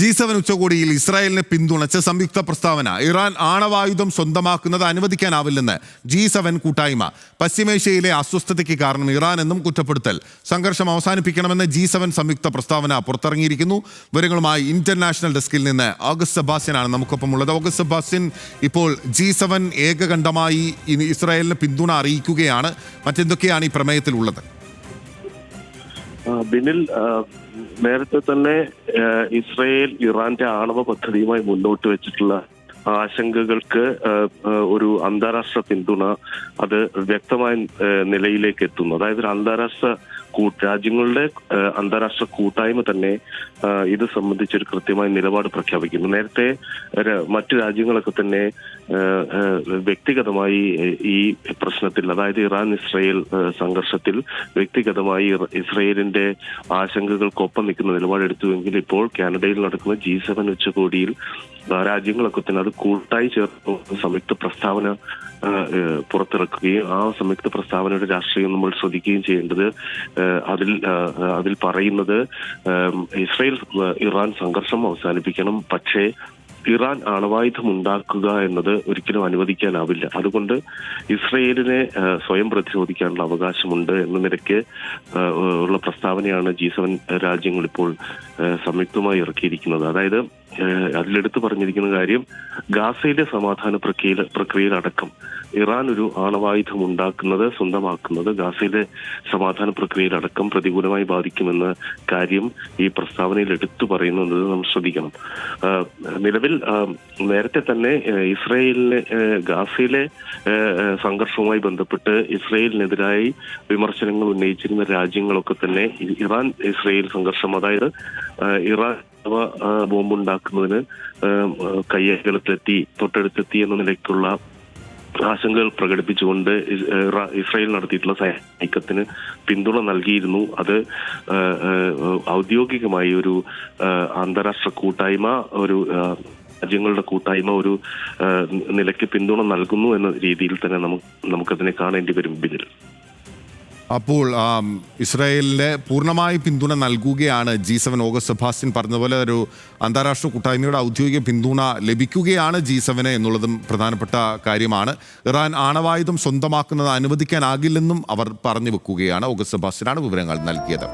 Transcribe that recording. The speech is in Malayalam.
G7 ഉച്ചകോടിയിൽ ഇസ്രായേലിനെ പിന്തുണച്ച് സംയുക്ത പ്രസ്താവന. ഇറാൻ ആണവായുധം സ്വന്തമാക്കുന്നത് അനുവദിക്കാനാവില്ലെന്ന് G7 കൂട്ടായ്മ. പശ്ചിമേഷ്യയിലെ അസ്വസ്ഥതയ്ക്ക് കാരണം ഇറാൻ എന്നും കുറ്റപ്പെടുത്തൽ. സംഘർഷം അവസാനിപ്പിക്കണമെന്ന് G7 സംയുക്ത പ്രസ്താവന പുറത്തിറങ്ങിയിരിക്കുന്നു. വിവരങ്ങളുമായി ഇന്റർനാഷണൽ ഡെസ്കിൽ നിന്ന് ഓഗസ്റ്റ് സെബാസ്റ്റ്യനാണ് നമുക്കൊപ്പം ഉള്ളത്. ഓഗസ്റ്റ് സെബാസ്റ്റ്യൻ, ഇപ്പോൾ G7 ഏകകണ്ഠമായി ഇസ്രായേലിന് പിന്തുണ അറിയിക്കുകയാണ്. മറ്റെന്തൊക്കെയാണ് ഈ പ്രമേയത്തിലുള്ളത്? ബിനിൽ, നേരത്തെ തന്നെ ഇസ്രയേൽ ഇറാന്റെ ആണവ പദ്ധതിയുമായി മുന്നോട്ട് വെച്ചിട്ടുള്ള ആശങ്കകൾക്ക് ഒരു അന്താരാഷ്ട്ര പിന്തുണ അത് വ്യക്തമായ നിലയിലേക്ക് എത്തുന്നു. അതായത് ഒരു അന്താരാഷ്ട്ര രാജ്യങ്ങളുടെ അന്താരാഷ്ട്ര കൂട്ടായ്മ തന്നെ ഇത് സംബന്ധിച്ചൊരു കൃത്യമായ നിലപാട് പ്രഖ്യാപിക്കുന്നു. നേരത്തെ മറ്റു രാജ്യങ്ങളൊക്കെ തന്നെ വ്യക്തിഗതമായി ഈ പ്രശ്നത്തിൽ, അതായത് ഇറാൻ ഇസ്രയേൽ സംഘർഷത്തിൽ വ്യക്തിഗതമായി ഇസ്രയേലിന്റെ ആശങ്കകൾക്കൊപ്പം നിൽക്കുന്ന നിലപാടെടുത്തുവെങ്കിൽ ഇപ്പോൾ കാനഡയിൽ നടക്കുന്ന G7 ഉച്ചകോടിയിൽ രാജ്യങ്ങളൊക്കെ തന്നെ അത് കൂട്ടായി ചേർന്ന് സംയുക്ത പ്രസ്താവന പുറത്തിറക്കുകയും ആ സംയുക്ത പ്രസ്താവനയുടെ രാഷ്ട്രീയം നമ്മൾ ശ്രദ്ധിക്കുകയും ചെയ്യേണ്ടത് അതിൽ പറയുന്നത് ഇസ്രയേൽ ഇറാൻ സംഘർഷം അവസാനിപ്പിക്കണം, പക്ഷേ ഇറാൻ ആണവായുധം ഉണ്ടാക്കുക എന്നത് ഒരിക്കലും അനുവദിക്കാനാവില്ല. അതുകൊണ്ട് ഇസ്രയേലിനെ സ്വയം പ്രതിരോധിക്കാനുള്ള അവകാശമുണ്ട് എന്ന നിലയ്ക്ക് ഉള്ള പ്രസ്താവനയാണ് G7 രാജ്യങ്ങൾ ഇപ്പോൾ സംയുക്തമായി ഇറക്കിയിരിക്കുന്നത്. അതായത് അതിലെടുത്ത് പറഞ്ഞിരിക്കുന്ന കാര്യം, ഗാസയിലെ സമാധാന പ്രക്രിയയിലടക്കം ഇറാൻ ഒരു ആണവായുധം ഉണ്ടാക്കുന്നത് സ്വന്തമാക്കുന്നത് ഗാസയിലെ സമാധാന പ്രക്രിയയിലടക്കം പ്രതികൂലമായി ബാധിക്കുമെന്ന കാര്യം ഈ പ്രസ്താവനയിൽ എടുത്തു പറയുന്നത് നമ്മൾ ശ്രദ്ധിക്കണം. നിലവിൽ നേരത്തെ തന്നെ ഇസ്രയേലിലെ ഗാസയിലെ സംഘർഷവുമായി ബന്ധപ്പെട്ട് ഇസ്രയേലിനെതിരായി വിമർശനങ്ങൾ ഉന്നയിച്ചിരുന്ന രാജ്യങ്ങളൊക്കെ തന്നെ ഇറാൻ ഇസ്രയേൽ സംഘർഷം, അതായത് ഇറാൻ ബോംബുണ്ടാക്കുന്നതിന് കയ്യേറ്റത്തിലെത്തി തൊട്ടടുത്തെത്തി എന്ന നിലയ്ക്കുള്ള ആശങ്കകൾ പ്രകടിപ്പിച്ചുകൊണ്ട് ഇസ്രായേൽ നടത്തിയിട്ടുള്ള സൈനികത്തിന് പിന്തുണ നൽകിയിരുന്നു. അത് ഔദ്യോഗികമായി ഒരു അന്താരാഷ്ട്ര കൂട്ടായ്മ, ഒരു രാജ്യങ്ങളുടെ കൂട്ടായ്മ ഒരു നിലയ്ക്ക് പിന്തുണ നൽകുന്നു എന്ന രീതിയിൽ തന്നെ നമുക്കതിനെ കാണേണ്ടി വരും ബിനിൽ. അപ്പോൾ ഇസ്രായേലിന്റെ പൂർണ്ണമായി പിന്തുണ നൽകുകയാണ് G7. ഓഗസ്റ്റ് സെബാസ്റ്റ്യൻ പറഞ്ഞതുപോലെ ഒരു അന്താരാഷ്ട്ര കൂട്ടായ്മയുടെ ഔദ്യോഗിക പിന്തുണ ലഭിക്കുകയാണ് G7 എന്നുള്ളതും പ്രധാനപ്പെട്ട കാര്യമാണ്. ഇറാൻ ആണവായുധം സ്വന്തമാക്കുന്നത് അനുവദിക്കാനാകില്ലെന്നും അവർ പറഞ്ഞു വെക്കുകയാണ്. ഓഗസ്റ്റ് സെബാസ്റ്റ്യനാണ് വിവരങ്ങൾ നൽകിയത്.